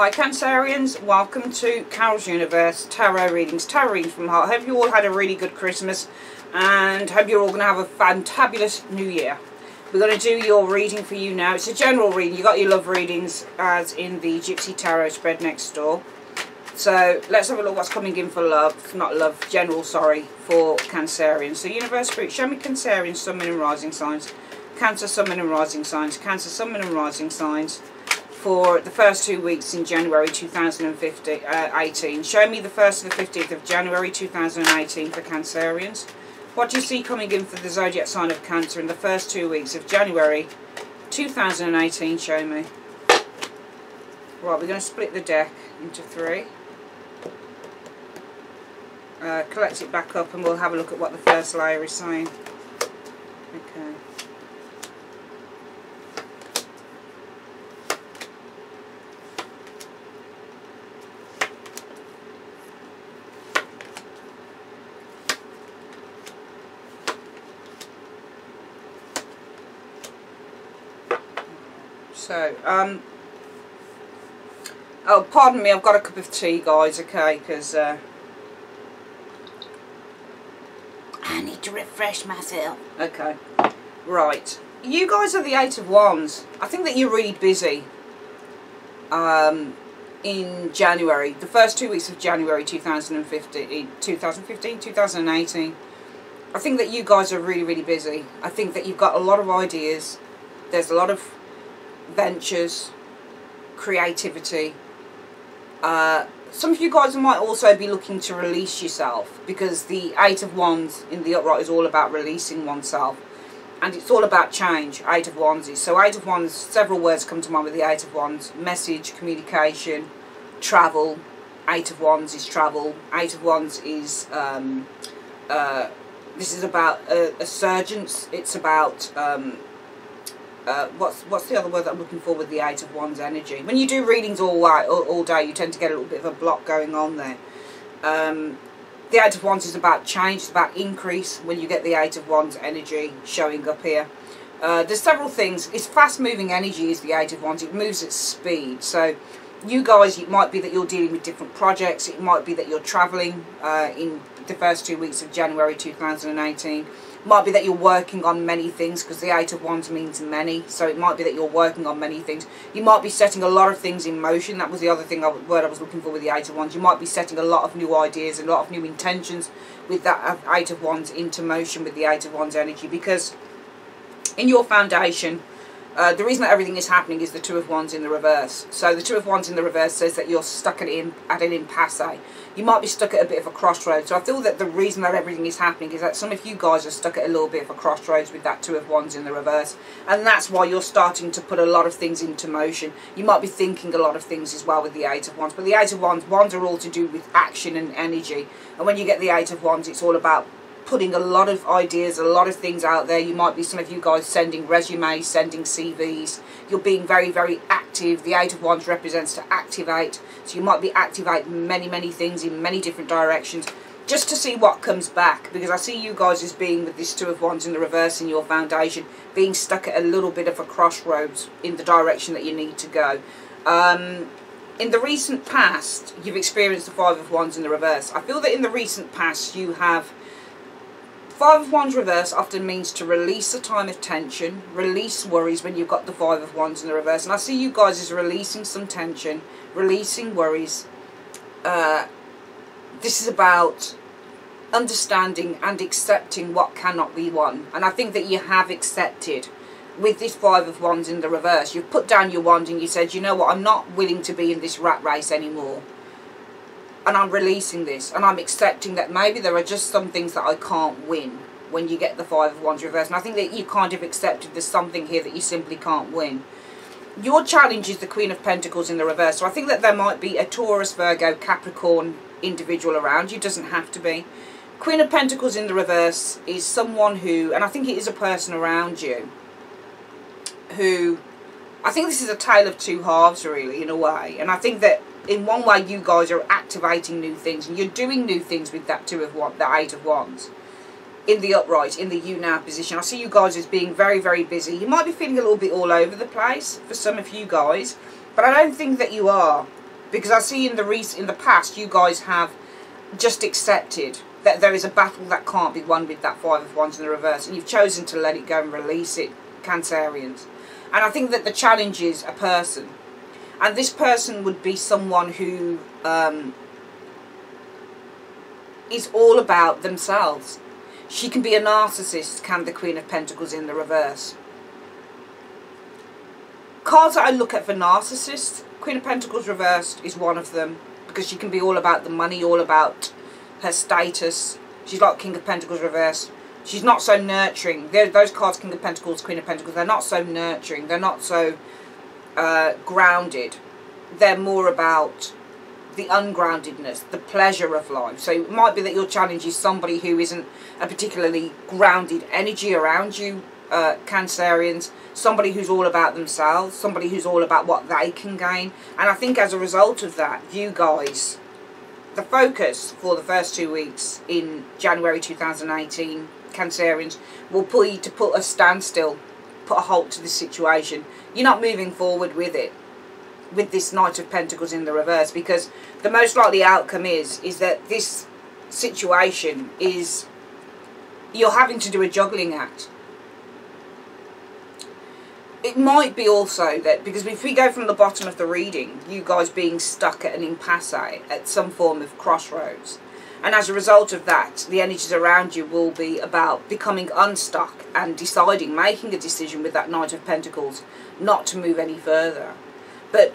Hi Cancerians, welcome to Carol's Universe Tarot Readings from the Heart. Hope you all had a really good Christmas and hope you're all going to have a fantabulous New Year. We're going to do your reading for you now. It's a general reading. You got your love readings as in the Gypsy Tarot spread next door. So let's have a look what's coming in for love, not love, general, sorry, for Cancerians. So Universe Spirit, show me Cancerian, Sun, Moon and Rising signs. Cancer, Sun, Moon and Rising signs. Cancer, Sun, Moon and Rising signs for the first 2 weeks in January 2018. Show me the 1st to the 15th of January 2018 for Cancerians. What do you see coming in for the zodiac sign of Cancer in the first 2 weeks of January 2018? Show me. Right, we're going to split the deck into three. Collect it back up and we'll have a look at what the first layer is saying. Okay. So, oh, pardon me, I've got a cup of tea, guys, okay, because I need to refresh myself. Okay, right. You guys are the Eight of Wands. I think that you're really busy in January, the first 2 weeks of January 2018. I think that you guys are really, really busy. I think that you've got a lot of ideas. There's a lot of ventures, creativity. Some of you guys might also be looking to release yourself, because the Eight of Wands in the upright is all about releasing oneself, and it's all about change. Eight of Wands is, so Eight of Wands, several words come to mind with the Eight of Wands: message, communication, travel. Eight of Wands is travel. Eight of Wands is this is about a surgence. It's about what's the other word that I'm looking for with the Eight of Wands energy? When you do readings all day, you tend to get a little bit of a block going on there. The Eight of Wands is about change, it's about increase when you get the Eight of Wands energy showing up here. There's several things. It's fast-moving energy is the Eight of Wands. It moves at speed. So you guys, it might be that you're dealing with different projects. It might be that you're travelling in the first 2 weeks of January 2018. Might be that you're working on many things, because the Eight of Wands means many, so it might be that you're working on many things. You might be setting a lot of things in motion. That was the other word I was looking for with the Eight of Wands. You might be setting a lot of new ideas, a lot of new intentions with that Eight of Wands into motion with the Eight of Wands energy, because in your foundation, the reason that everything is happening is the Two of Wands in the reverse. So the Two of Wands in the reverse says that you're stuck at an impasse. You might be stuck at a bit of a crossroads. So I feel that the reason that everything is happening is that some of you guys are stuck at a little bit of a crossroads with that Two of Wands in the reverse. And that's why you're starting to put a lot of things into motion. You might be thinking a lot of things as well with the Eight of Wands. But the Eight of Wands are all to do with action and energy. And when you get the Eight of Wands, it's all about putting a lot of ideas, a lot of things out there. You might be, some of you guys, sending resumes, sending CVs. You're being very, very active. The Eight of Wands represents to activate. So you might be activating many, many things in many different directions, just to see what comes back. Because I see you guys as being, with this Two of Wands in the reverse in your foundation, being stuck at a little bit of a crossroads in the direction that you need to go. In the recent past, you've experienced the Five of Wands in the reverse. I feel that in the recent past you have... Five of Wands reverse often means to release a time of tension, release worries when you've got the Five of Wands in the reverse. And I see you guys as releasing some tension, releasing worries. This is about understanding and accepting what cannot be won. And I think that you have accepted with this Five of Wands in the reverse. You've put down your wand and you said, you know what, I'm not willing to be in this rat race anymore. And I'm releasing this, and I'm accepting that maybe there are just some things that I can't win when you get the Five of Wands reversed. And I think that you kind of accepted there's something here that you simply can't win. Your challenge is the Queen of Pentacles in the reverse. So I think that there might be a Taurus, Virgo, Capricorn individual around you. Doesn't have to be. Queen of Pentacles in the reverse is someone who, and I think it is a person around you, who, I think this is a tale of two halves really, in a way. And I think that in one way you guys are activating new things, and you're doing new things with that that Eight of Wands in the upright, in the you now position. I see you guys as being very, very busy. You might be feeling a little bit all over the place for some of you guys, but I don't think that you are. Because I see in the past you guys have just accepted that there is a battle that can't be won with that Five of Wands in the reverse, and you've chosen to let it go and release it, Cancerians. And I think that the challenge is a person, and this person would be someone who is all about themselves. She can be a narcissist, can the Queen of Pentacles in the reverse. Cards that I look at for narcissists, Queen of Pentacles reversed is one of them, because she can be all about the money, all about her status. She's like King of Pentacles reversed. She's not so nurturing. Those cards, King of Pentacles, Queen of Pentacles, they're not so nurturing. They're not so grounded. They're more about the ungroundedness, the pleasure of life. So it might be that your challenge is somebody who isn't a particularly grounded energy around you, Cancerians. Somebody who's all about themselves, somebody who's all about what they can gain. And I think as a result of that, you guys, the focus for the first 2 weeks in January 2018, Cancerians, will be to put a standstill, put a halt to this situation. You're not moving forward with it, with this Knight of Pentacles in the reverse, because the most likely outcome is that this situation is, you're having to do a juggling act. It might be also that, because if we go from the bottom of the reading, you guys being stuck at an impasse, at some form of crossroads. And as a result of that, the energies around you will be about becoming unstuck and deciding, making a decision with that Knight of Pentacles, not to move any further. But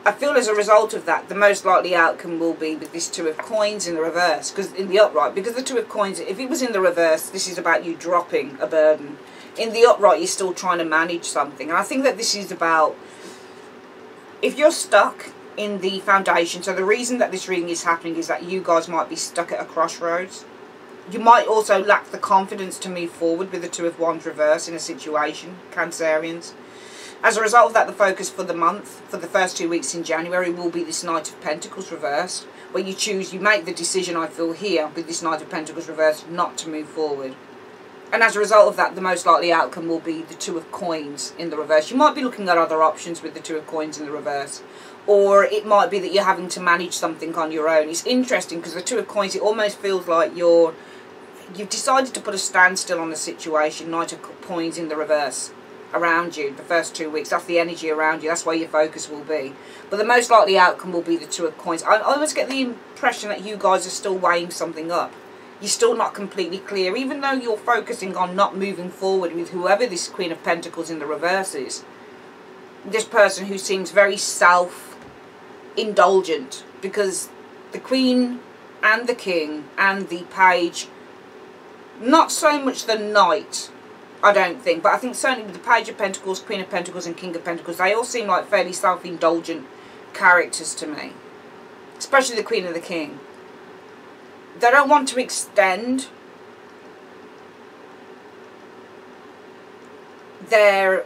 I feel as a result of that, the most likely outcome will be with this Two of Coins in the reverse, because in the upright, because the Two of Coins, if it was in the reverse, this is about you dropping a burden. In the upright, you're still trying to manage something. And I think that this is about, if you're stuck in the foundation, so the reason that this reading is happening is that you guys might be stuck at a crossroads. You might also lack the confidence to move forward with the Two of Wands reverse in a situation, Cancerians. As a result of that, the focus for the month, for the first 2 weeks in January, will be this Knight of Pentacles reverse, where you choose, you make the decision, I feel here, with this Knight of Pentacles reverse, not to move forward. And as a result of that, the most likely outcome will be the Two of Coins in the reverse. You might be looking at other options with the Two of Coins in the reverse. Or it might be that you're having to manage something on your own. It's interesting because the Two of Coins, it almost feels like you've decided to put a standstill on the situation, Knight of Coins in the reverse, around you the first 2 weeks. That's the energy around you. That's where your focus will be. But the most likely outcome will be the Two of Coins. I always get the impression that you guys are still weighing something up. You're still not completely clear, even though you're focusing on not moving forward with whoever this Queen of Pentacles in the reverse is. This person who seems very self-indulgent, because the Queen and the King and the Page, not so much the Knight, I don't think, but I think certainly with the Page of Pentacles, Queen of Pentacles and King of Pentacles, they all seem like fairly self-indulgent characters to me. Especially the Queen and the King. They don't want to extend their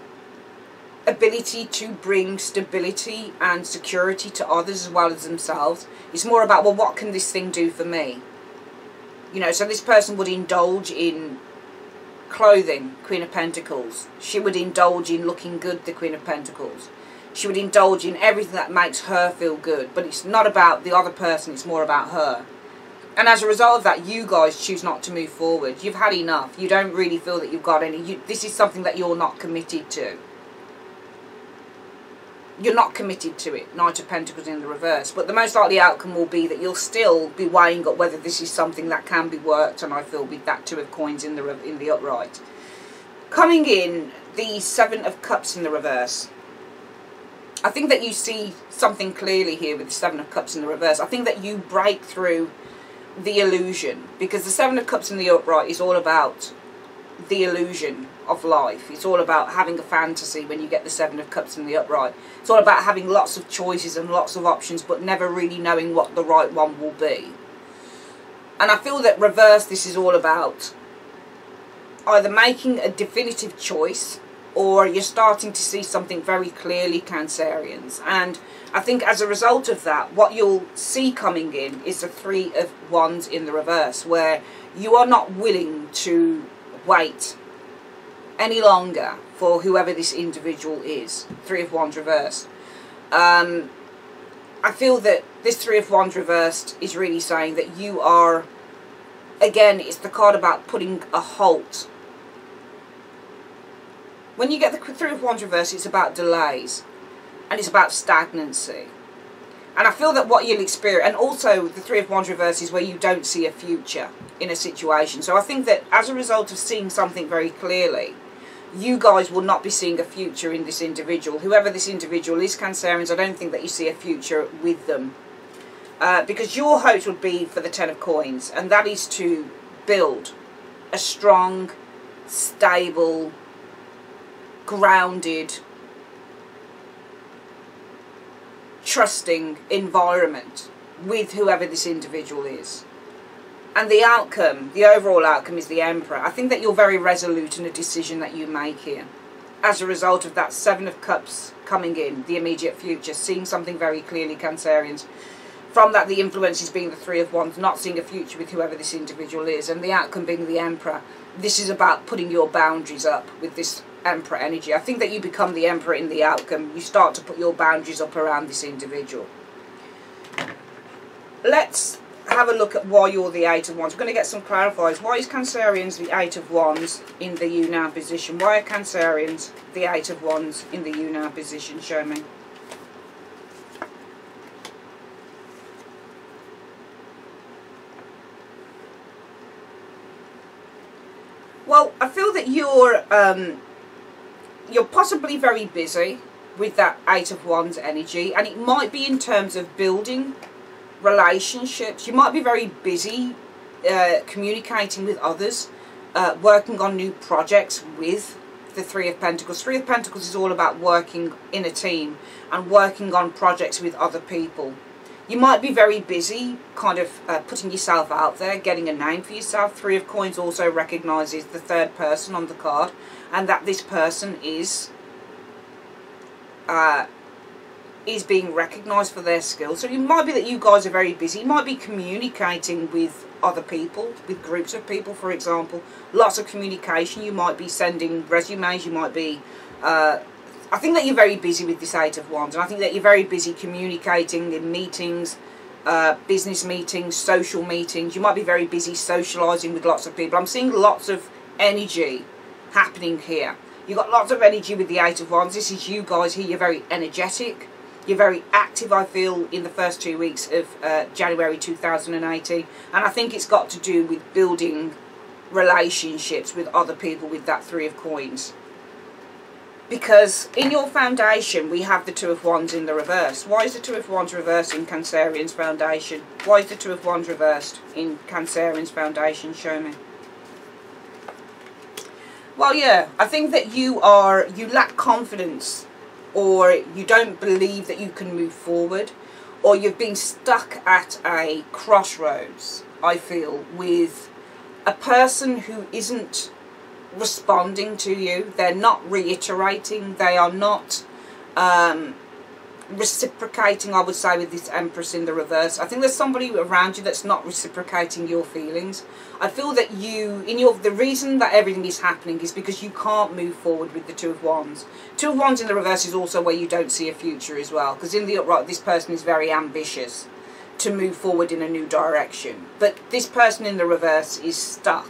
ability to bring stability and security to others as well as themselves. It's more about, well, what can this thing do for me? You know, so this person would indulge in clothing, Queen of Pentacles. She would indulge in looking good, the Queen of Pentacles. She would indulge in everything that makes her feel good. But it's not about the other person, it's more about her. And as a result of that, you guys choose not to move forward. You've had enough. You don't really feel that you've got any. This is something that you're not committed to. You're not committed to it. Knight of Pentacles in the reverse. But the most likely outcome will be that you'll still be weighing up whether this is something that can be worked on, I feel, with that Two of Coins in the upright. Coming in, the Seven of Cups in the reverse. I think that you see something clearly here with the Seven of Cups in the reverse. I think that you break through the illusion, because the Seven of Cups in the upright is all about the illusion of life. It's all about having a fantasy when you get the Seven of Cups in the upright. It's all about having lots of choices and lots of options, but never really knowing what the right one will be. And I feel that reverse, this is all about either making a definitive choice, or you're starting to see something very clearly, Cancerians. And I think as a result of that, what you'll see coming in is the Three of Wands in the reverse, where you are not willing to wait any longer for whoever this individual is. Three of Wands reverse. I I feel that this Three of Wands reversed is really saying that you are, again, it's the card about putting a halt. When you get the Three of Wands reversed, it's about delays. And it's about stagnancy. And I feel that what you'll experience, and also the Three of Wands reversed is where you don't see a future in a situation. So I think that as a result of seeing something very clearly, you guys will not be seeing a future in this individual. Whoever this individual is, Cancerians, I don't think that you see a future with them. Because your hopes would be for the Ten of Coins, and that is to build a strong, stable, grounded, trusting environment with whoever this individual is. And the outcome, the overall outcome, is the Emperor. I think that you're very resolute in a decision that you make here. As a result of that Seven of Cups coming in, the immediate future, seeing something very clearly, Cancerians. From that, the influences being the Three of Wands, not seeing a future with whoever this individual is, and the outcome being the Emperor. This is about putting your boundaries up with this Emperor energy. I think that you become the Emperor in the outcome. You start to put your boundaries up around this individual. Let's have a look at why you're the Eight of Wands. We're going to get some clarifiers. Why is Cancerians the Eight of Wands in the you now position? Why are Cancerians the Eight of Wands in the you now position? Show me. Well, I feel that you're possibly very busy with that Eight of Wands energy, and it might be in terms of building relationships. You might be very busy communicating with others, working on new projects with the Three of Pentacles. Three of Pentacles is all about working in a team and working on projects with other people. You might be very busy kind of putting yourself out there, getting a name for yourself. Three of Coins also recognises the third person on the card, and that this person is being recognised for their skills. So it might be that you guys are very busy. You might be communicating with other people, with groups of people, for example. Lots of communication. You might be sending resumes. You might be... I think that you're very busy with this Eight of Wands, and I think that you're very busy communicating in meetings, business meetings, social meetings. You might be very busy socialising with lots of people. I'm seeing lots of energy happening here. You've got lots of energy with the Eight of Wands. This is you guys here. You're very energetic. You're very active, I feel, in the first 2 weeks of January 2018. And I think it's got to do with building relationships with other people with that Three of Coins. Because in your foundation, we have the Two of Wands in the reverse. Why is the Two of Wands reversed in Cancerian's foundation? Why is the Two of Wands reversed in Cancerian's foundation? Show me. Well, yeah, I think that you lack confidence, or you don't believe that you can move forward, or you've been stuck at a crossroads, I feel, with a person who isn't responding to you. They're not reiterating, they are not reciprocating, I would say, with this Empress in the reverse. I think there's somebody around you that's not reciprocating your feelings. I feel that the reason that everything is happening is because you can't move forward with the Two of Wands. Two of Wands in the reverse is also where you don't see a future as well, because in the upright this person is very ambitious to move forward in a new direction, but this person in the reverse is stuck.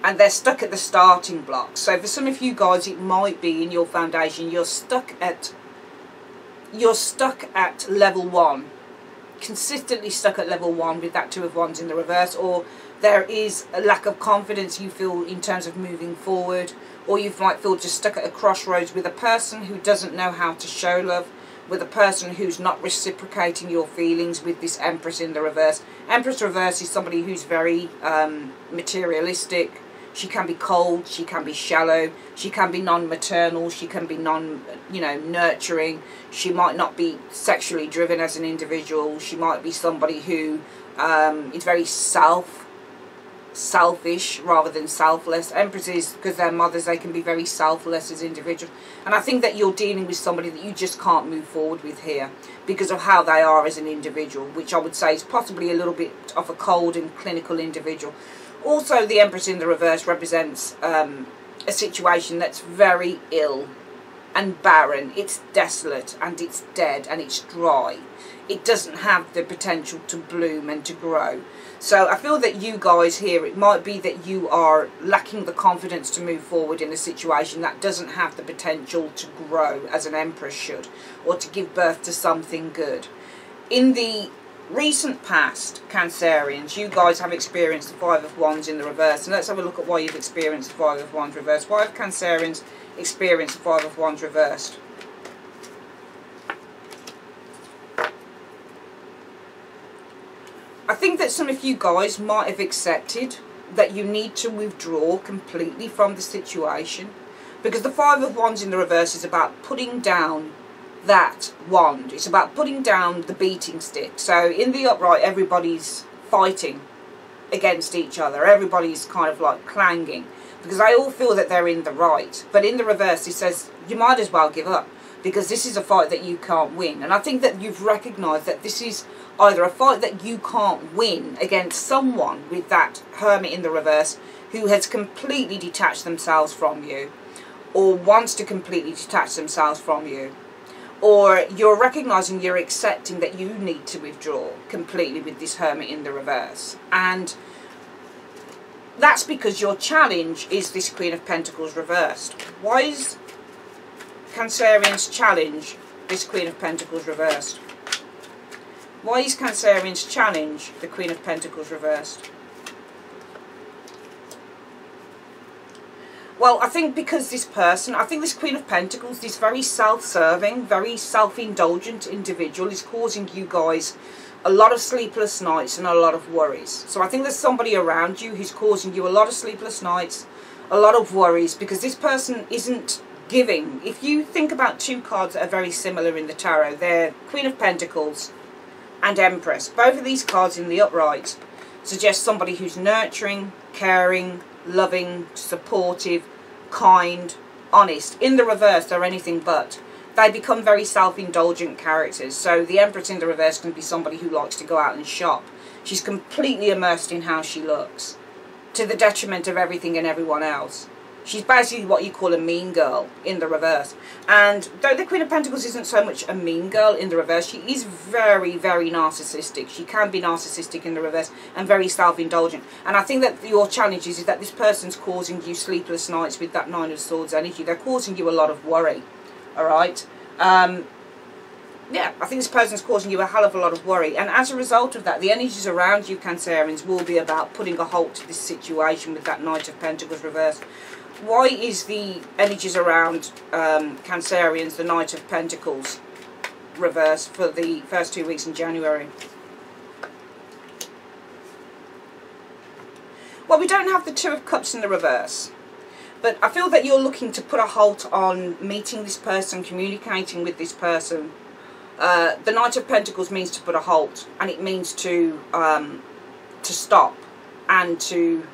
And they're stuck at the starting block. So for some of you guys, it might be in your foundation, you're stuck at level 1. Consistently stuck at level 1 with that Two of Wands in the reverse. Or there is a lack of confidence you feel in terms of moving forward. Or you might feel just stuck at a crossroads with a person who doesn't know how to show love. With a person who's not reciprocating your feelings with this Empress in the reverse. Empress reverse is somebody who's very materialistic. She can be cold, she can be shallow, she can be non-maternal, she can be nurturing. She might not be sexually driven as an individual. She might be somebody who is very selfish rather than selfless. Empresses, because they're mothers, they can be very selfless as individuals. And I think that you're dealing with somebody that you just can't move forward with here because of how they are as an individual, which I would say is possibly a little bit of a cold and clinical individual. Also, the Empress in the reverse represents a situation that's very ill. and barren. It's desolate and it's dead and it's dry. It doesn't have the potential to bloom and to grow. So I feel that you guys here, it might be that you are lacking the confidence to move forward in a situation that doesn't have the potential to grow as an Empress should, or to give birth to something good. In the recent past, Cancerians, you guys have experienced the Five of Wands in the reverse. And let's have a look at why you've experienced the Five of Wands reversed. Why have Cancerians experienced the Five of Wands reversed? I think that some of you guys might have accepted that you need to withdraw completely from the situation, because the Five of Wands in the reverse is about putting down that wand. It's about putting down the beating stick. So in the upright, everybody's fighting against each other. Everybody's kind of like clanging because they all feel that they're in the right. But in the reverse, it says you might as well give up, because this is a fight that you can't win. And I think that you've recognised that this is either a fight that you can't win against someone with that Hermit in the reverse who has completely detached themselves from you, or wants to completely detach themselves from you, or you're recognising, you're accepting that you need to withdraw completely with this Hermit in the reverse. And that's because your challenge is this Queen of Pentacles reversed. Why is Cancerian's challenge this Queen of Pentacles reversed? Why is Cancerian's challenge the Queen of Pentacles reversed? Well, I think because this person, I think this Queen of Pentacles, this very self-serving, very self-indulgent individual is causing you guys a lot of sleepless nights and a lot of worries. So I think there's somebody around you who's causing you a lot of sleepless nights, a lot of worries, because this person isn't giving. If you think about two cards that are very similar in the tarot, they're Queen of Pentacles and Empress. Both of these cards in the upright suggest somebody who's nurturing, caring, loving, supportive, kind, honest. In the reverse, they're anything but. They become very self-indulgent characters. So the Empress in the reverse can be somebody who likes to go out and shop. She's completely immersed in how she looks, to the detriment of everything and everyone else. She's basically what you call a mean girl in the reverse. And though the Queen of Pentacles isn't so much a mean girl in the reverse, she is very, very narcissistic. She can be narcissistic in the reverse and very self-indulgent. And I think that your challenge is that this person's causing you sleepless nights with that Nine of Swords energy. They're causing you a lot of worry. Alright? Yeah, I think this person's causing you a hell of a lot of worry. And as a result of that, the energies around you, Cancerians, will be about putting a halt to this situation with that Knight of Pentacles reverse. Why is the energies around Cancerians, the Knight of Pentacles reverse for the first 2 weeks in January? Well, we don't have the Two of Cups in the reverse. But I feel that you're looking to put a halt on meeting this person, communicating with this person. The Knight of Pentacles means to put a halt, and it means to stop and to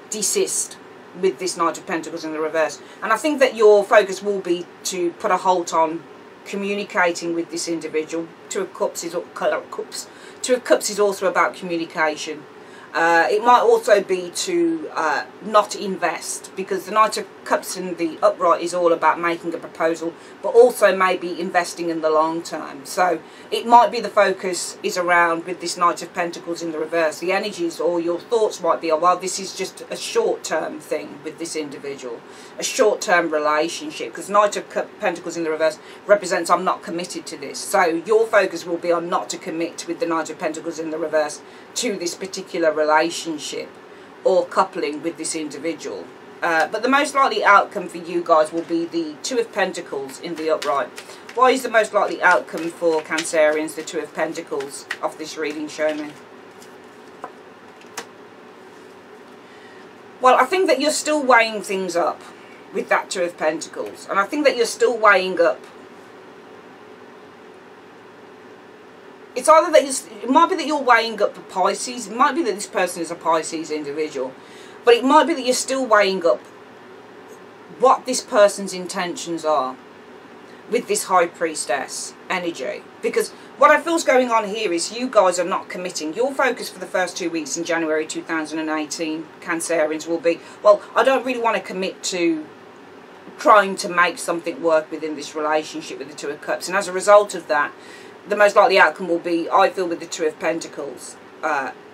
desist with this Knight of Pentacles in the reverse. And I think that your focus will be to put a halt on communicating with this individual. Two of Cups is also about communication. It might also be to not invest, because the Knight of Cups in the upright is all about making a proposal, but also maybe investing in the long term. So it might be the focus is around with this Knight of Pentacles in the reverse. The energies or your thoughts might be, oh, well, this is just a short-term thing with this individual, a short-term relationship, because Knight of Pentacles in the reverse represents I'm not committed to this. So your focus will be on not to commit with the Knight of Pentacles in the reverse to this particular relationship or coupling with this individual. But the most likely outcome for you guys will be the Two of Pentacles in the upright. Why is the most likely outcome for Cancerians the Two of Pentacles of this reading? Show me. Well, I think that you're still weighing things up with that Two of Pentacles. And I think that you're still weighing up. It's either that it might be that you're weighing up the Pisces. It might be that this person is a Pisces individual. But it might be that you're still weighing up what this person's intentions are with this High Priestess energy. Because what I feel is going on here is you guys are not committing. Your focus for the first 2 weeks in January 2018, Cancerians, will be, well, I don't really want to commit to trying to make something work within this relationship with the Two of Cups. And as a result of that, the most likely outcome will be, I feel, with the Two of Pentacles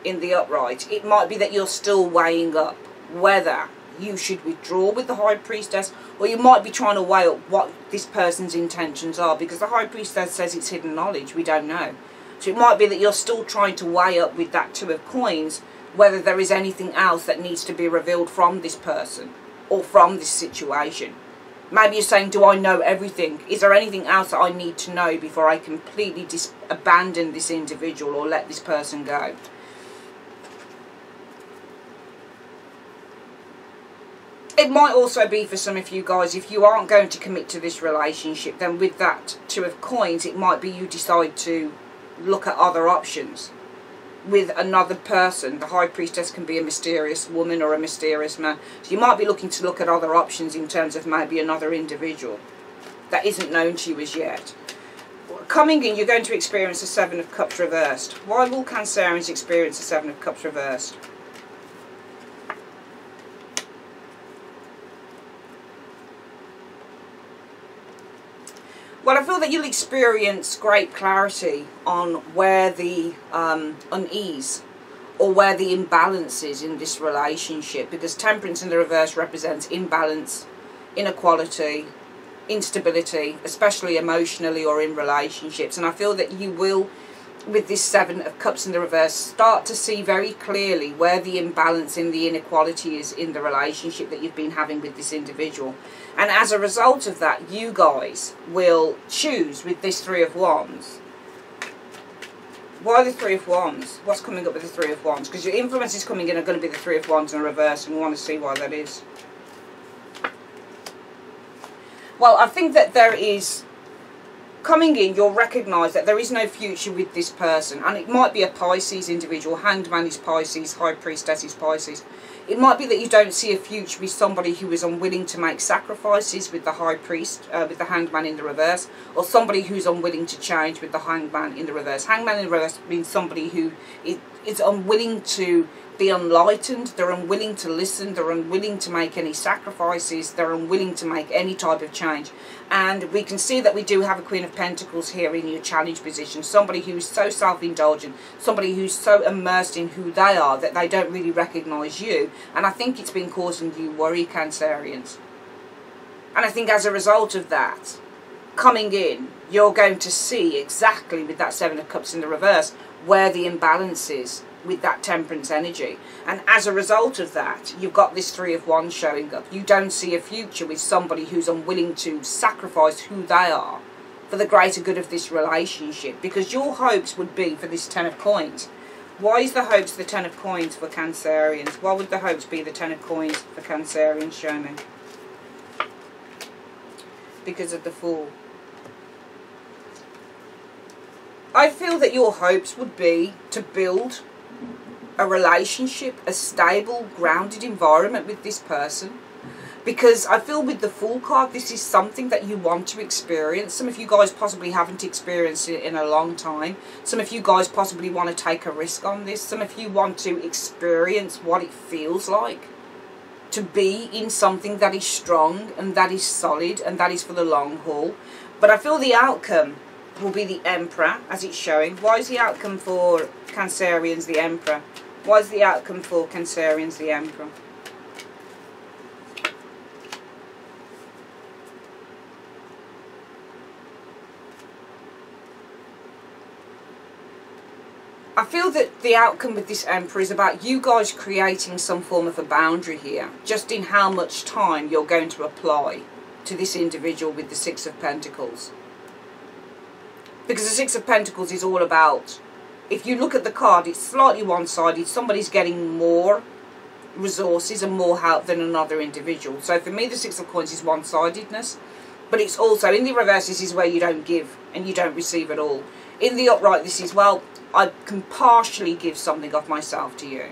in the upright. It might be that you're still weighing up whether you should withdraw with the High Priestess, or you might be trying to weigh up what this person's intentions are, because the High Priestess says it's hidden knowledge. We don't know. So it might be that you're still trying to weigh up with that Two of Coins whether there is anything else that needs to be revealed from this person or from this situation. Maybe you're saying, do I know everything? Is there anything else that I need to know before I completely abandon this individual or let this person go? It might also be for some of you guys, if you aren't going to commit to this relationship, then with that Two of Coins, it might be you decide to look at other options with another person. The High Priestess can be a mysterious woman or a mysterious man. So you might be looking to look at other options in terms of maybe another individual that isn't known to you as yet. Coming in, you're going to experience the Seven of Cups reversed. Why will Cancerians experience the Seven of Cups reversed? Well, I feel that you'll experience great clarity on where the unease or where the imbalance is in this relationship, because Temperance in the reverse represents imbalance, inequality, instability, especially emotionally or in relationships. And I feel that you will, with this Seven of Cups in the reverse, start to see very clearly where the imbalance in the inequality is in the relationship that you've been having with this individual. And as a result of that, you guys will choose with this Three of Wands. Why the Three of Wands? What's coming up with the Three of Wands? Because your influences coming in are going to be the Three of Wands in reverse, and we want to see why that is. Well, I think that there is, coming in, you'll recognise that there is no future with this person. And it might be a Pisces individual. Hanged Man is Pisces, High Priestess is Pisces. It might be that you don't see a future with somebody who is unwilling to make sacrifices with the High Priest, with the Hanged Man in the reverse, or somebody who's unwilling to change with the Hanged Man in the reverse. Hanged Man in the reverse means somebody who is unwilling to be enlightened, they're unwilling to listen, they're unwilling to make any sacrifices, they're unwilling to make any type of change. And we can see that we do have a Queen of Pentacles here in your challenge position, somebody who's so self-indulgent, somebody who's so immersed in who they are that they don't really recognise you. And I think it's been causing you worry, Cancerians. And I think as a result of that, coming in, you're going to see exactly with that Seven of Cups in the reverse where the imbalance is with that Temperance energy. And as a result of that, you've got this Three of Wands showing up. You don't see a future with somebody who's unwilling to sacrifice who they are for the greater good of this relationship, because your hopes would be for this Ten of Coins. Why is the hopes the Ten of Coins for Cancerians? Why would the hopes be the Ten of Coins for Cancerians? Show me. Because of the Fool. I feel that your hopes would be to build a relationship, a stable, grounded environment with this person. Because I feel with the Fool card, this is something that you want to experience. Some of you guys possibly haven't experienced it in a long time. Some of you guys possibly want to take a risk on this. Some of you want to experience what it feels like to be in something that is strong and that is solid and that is for the long haul. But I feel the outcome will be the Emperor, as it's showing. Why is the outcome for Cancerians the Emperor? Why is the outcome for Cancerians the Emperor? I feel that the outcome with this Emperor is about you guys creating some form of a boundary here, just in how much time you're going to apply to this individual with the Six of Pentacles. Because the Six of Pentacles is all about, if you look at the card, it's slightly one-sided. Somebody's getting more resources and more help than another individual. So for me, the Six of Coins is one-sidedness. But it's also, in the reverse, this is where you don't give and you don't receive at all. In the upright, this is, well, I can partially give something of myself to you.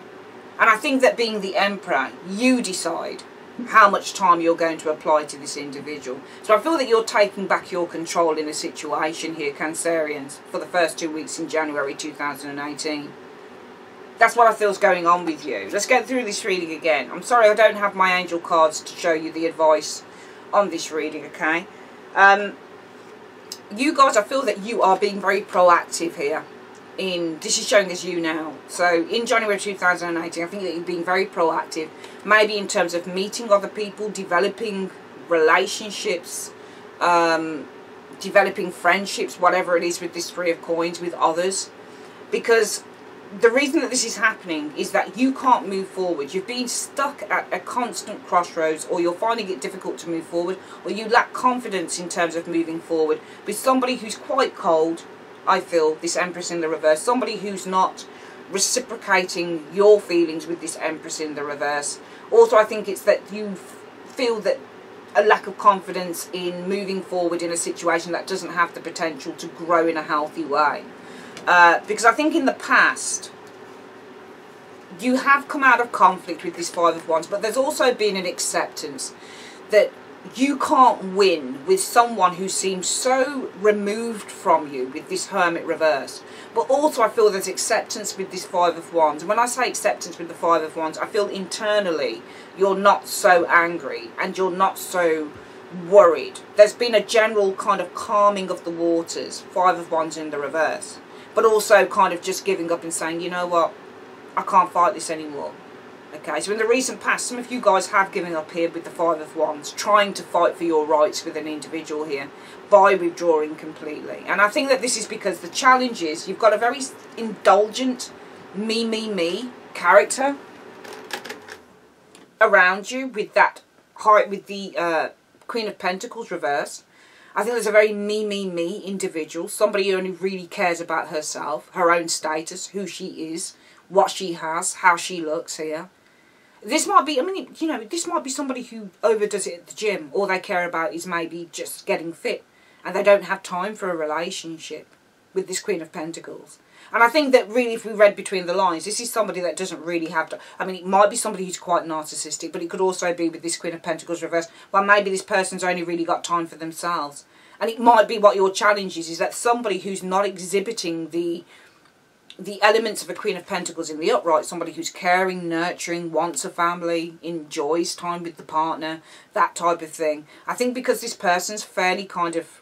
And I think that being the Emperor, you decide how much time you're going to apply to this individual. So I feel that you're taking back your control in a situation here, Cancerians, for the first 2 weeks in January 2018. That's what I feel is going on with you. Let's get through this reading again. I'm sorry I don't have my angel cards to show you the advice on this reading, okay? You guys, I feel that you are being very proactive here. This is showing as you now. So in January 2018, I think that you're being very proactive. Maybe in terms of meeting other people, developing relationships, developing friendships, whatever it is with this Three of Coins with others. Because the reason that this is happening is that you can't move forward. You've been stuck at a constant crossroads, or you're finding it difficult to move forward, or you lack confidence in terms of moving forward with somebody who's quite cold. I feel this Empress in the reverse, somebody who's not reciprocating your feelings with this Empress in the reverse. Also, I think it's that you feel that a lack of confidence in moving forward in a situation that doesn't have the potential to grow in a healthy way. Because I think in the past, you have come out of conflict with this Five of Wands, but there's also been an acceptance that you can't win with someone who seems so removed from you with this Hermit reverse. But also I feel there's acceptance with this Five of Wands. And when I say acceptance with the Five of Wands, I feel internally you're not so angry and you're not so worried. There's been a general kind of calming of the waters, Five of Wands in the reverse. But also kind of just giving up and saying, you know what, I can't fight this anymore. Okay, so in the recent past, some of you guys have given up here with the Five of Wands, trying to fight for your rights with an individual here by withdrawing completely. And I think that this is because the challenge is you've got a very indulgent me character around you with that heart, with the Queen of Pentacles reverse. I think there's a very me individual, somebody who only really cares about herself, her own status, who she is, what she has, how she looks here. This might be, I mean, you know, this might be somebody who overdoes it at the gym. All they care about is maybe just getting fit. And they don't have time for a relationship with this Queen of Pentacles. And I think that really, if we read between the lines, this is somebody that doesn't really have to... I mean, it might be somebody who's quite narcissistic, but it could also be with this Queen of Pentacles reverse. Well, maybe this person's only really got time for themselves. And it might be what your challenge is that somebody who's not exhibiting the elements of a Queen of Pentacles in the upright, somebody who's caring, nurturing, wants a family, enjoys time with the partner, that type of thing. I think because this person's fairly kind of,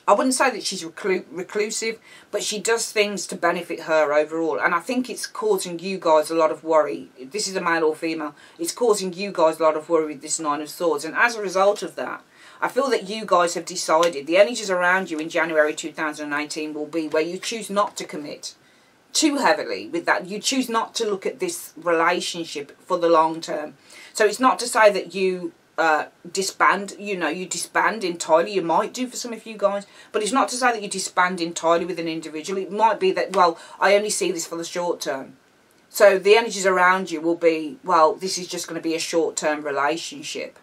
I wouldn't say that she's reclusive, but she does things to benefit her overall. And I think it's causing you guys a lot of worry. If this is a male or female, it's causing you guys a lot of worry with this Nine of Swords. And as a result of that, I feel that you guys have decided, the energies around you in January 2018 will be where you choose not to commit too heavily with that. You choose not to look at this relationship for the long term. So it's not to say that you disband, you know, you disband entirely. You might do for some of you guys, but it's not to say that you disband entirely with an individual. It might be that, well, I only see this for the short term. So the energies around you will be, well, this is just going to be a short-term relationship.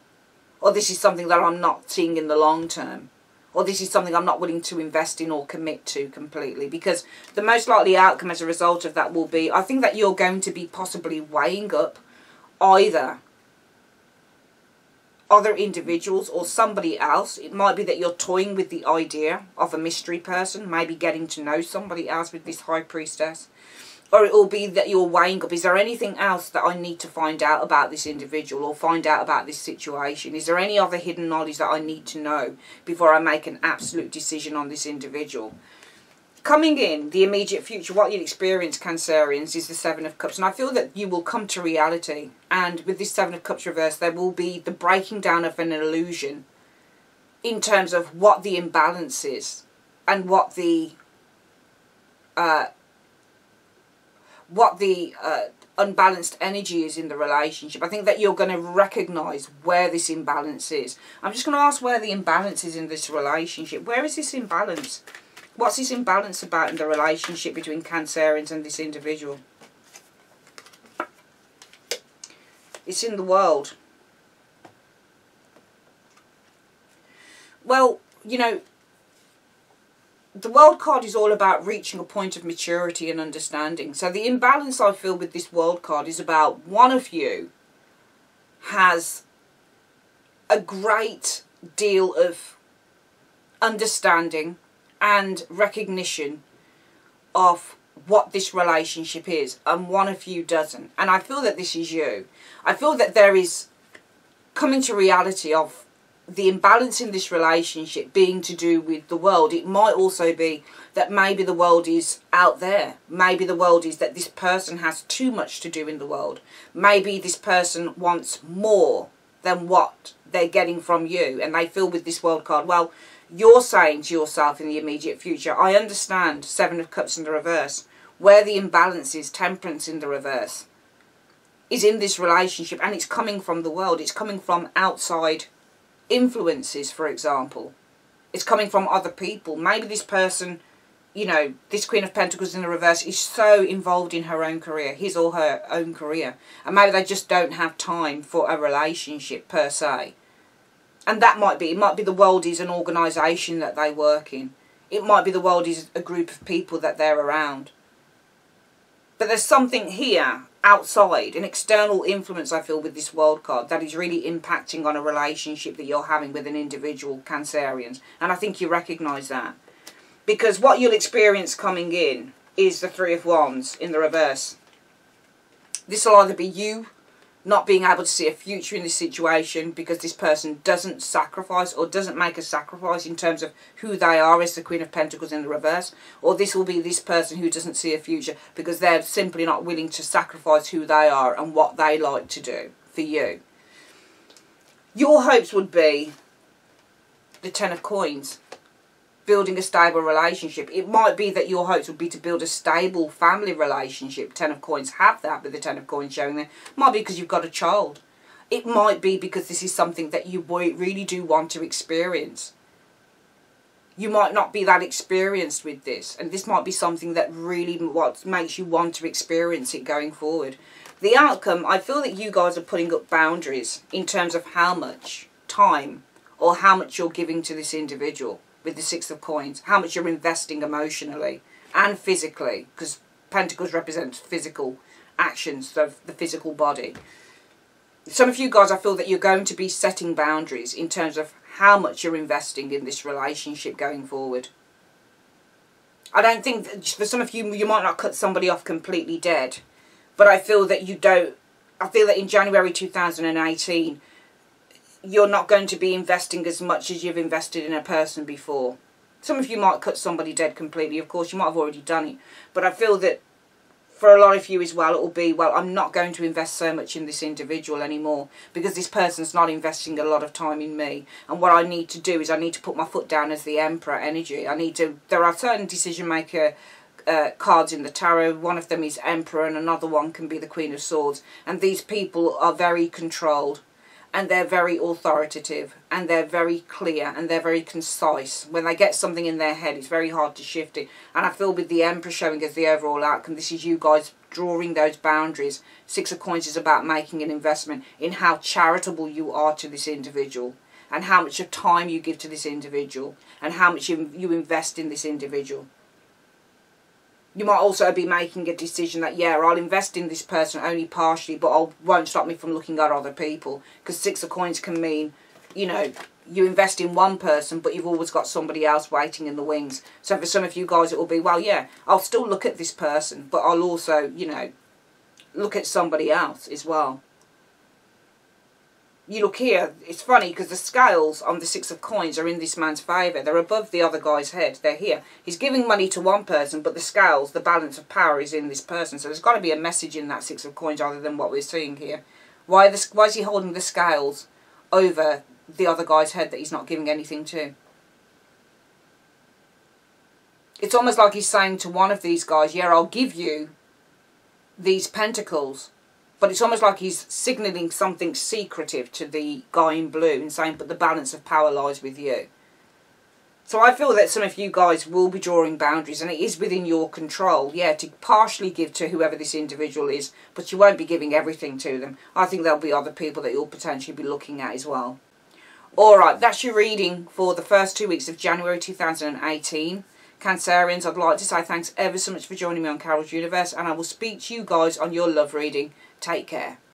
Or this is something that I'm not seeing in the long term. Or this is something I'm not willing to invest in or commit to completely. Because the most likely outcome as a result of that will be, I think that you're going to be possibly weighing up either other individuals or somebody else. It might be that you're toying with the idea of a mystery person, maybe getting to know somebody else with this High Priestess. Or it will be that you're weighing up, is there anything else that I need to find out about this individual or find out about this situation? Is there any other hidden knowledge that I need to know before I make an absolute decision on this individual? Coming in the immediate future, what you'll experience, Cancerians, is the Seven of Cups. And I feel that you will come to reality. And with this Seven of Cups reverse, there will be the breaking down of an illusion in terms of what the imbalance is and what the unbalanced energy is in the relationship. I think that you're going to recognise where this imbalance is. I'm just going to ask where the imbalance is in this relationship. Where is this imbalance? What's this imbalance about in the relationship between Cancerians and this individual? It's in the World. Well, you know, the World card is all about reaching a point of maturity and understanding. So the imbalance I feel with this World card is about one of you has a great deal of understanding and recognition of what this relationship is, and one of you doesn't. And I feel that this is you. I feel that there is coming to reality of the imbalance in this relationship being to do with the world. It might also be that maybe the world is out there. Maybe the world is that this person has too much to do in the world. Maybe this person wants more than what they're getting from you, and they feel with this world card, well, you're saying to yourself in the immediate future, I understand Seven of Cups in the reverse, where the imbalance is, Temperance in the reverse, is in this relationship, and it's coming from the world. It's coming from outside influences, for example. It's coming from other people. Maybe this person, you know, this Queen of Pentacles in the reverse is so involved in her own career, his or her own career, and maybe they just don't have time for a relationship per se. And that might be, it might be the world is an organisation that they work in. It might be the world is a group of people that they're around. But there's something here outside, an external influence, I feel, with this world card that is really impacting on a relationship that you're having with an individual, Cancerians. And I think you recognise that. Because what you'll experience coming in is the Three of Wands in the reverse. This will either be you not being able to see a future in this situation because this person doesn't sacrifice or doesn't make a sacrifice in terms of who they are as the Queen of Pentacles in the reverse, or this will be this person who doesn't see a future because they're simply not willing to sacrifice who they are and what they like to do for you. Your hopes would be the Ten of Coins, building a stable relationship. It might be that your hopes would be to build a stable family relationship. Ten of Coins have that with the Ten of Coins showing there. It might be because you've got a child. It might be because this is something that you really do want to experience. You might not be that experienced with this, and this might be something that really what makes you want to experience it going forward. The outcome, I feel that you guys are putting up boundaries in terms of how much time or how much you're giving to this individual. With the Six of Coins, how much you're investing emotionally and physically, because Pentacles represents physical actions, so the physical body. Some of you guys, I feel that you're going to be setting boundaries in terms of how much you're investing in this relationship going forward. I don't think that for some of you, you might not cut somebody off completely dead, but I feel that you don't. I feel that in January 2018, you're not going to be investing as much as you've invested in a person before. Some of you might cut somebody dead completely. Of course, you might have already done it. But I feel that for a lot of you as well, it will be, well, I'm not going to invest so much in this individual anymore because this person's not investing a lot of time in me. And what I need to do is I need to put my foot down as the Emperor energy. There are certain decision maker cards in the tarot. One of them is Emperor and another one can be the Queen of Swords. And these people are very controlled. And they're very authoritative, and they're very clear, and they're very concise. When they get something in their head, it's very hard to shift it. And I feel with the Emperor showing as the overall outcome, this is you guys drawing those boundaries. Six of Coins is about making an investment in how charitable you are to this individual, and how much of time you give to this individual, and how much you invest in this individual. You might also be making a decision that, yeah, I'll invest in this person only partially, but it won't stop me from looking at other people. Because Six of Coins can mean, you know, you invest in one person, but you've always got somebody else waiting in the wings. So for some of you guys, it will be, well, yeah, I'll still look at this person, but I'll also, you know, look at somebody else as well. You look here, it's funny because the scales on the Six of Coins are in this man's favour. They're above the other guy's head. They're here. He's giving money to one person, but the scales, the balance of power is in this person. So there's got to be a message in that Six of Coins other than what we're seeing here. Why is he holding the scales over the other guy's head that he's not giving anything to? It's almost like he's saying to one of these guys, yeah, I'll give you these pentacles. But it's almost like he's signalling something secretive to the guy in blue and saying, but the balance of power lies with you. So I feel that some of you guys will be drawing boundaries, and it is within your control, yeah, to partially give to whoever this individual is, but you won't be giving everything to them. I think there'll be other people that you'll potentially be looking at as well. Alright, that's your reading for the first 2 weeks of January 2018. Cancerians, I'd like to say thanks ever so much for joining me on Carol's Universe, and I will speak to you guys on your love reading. Take care.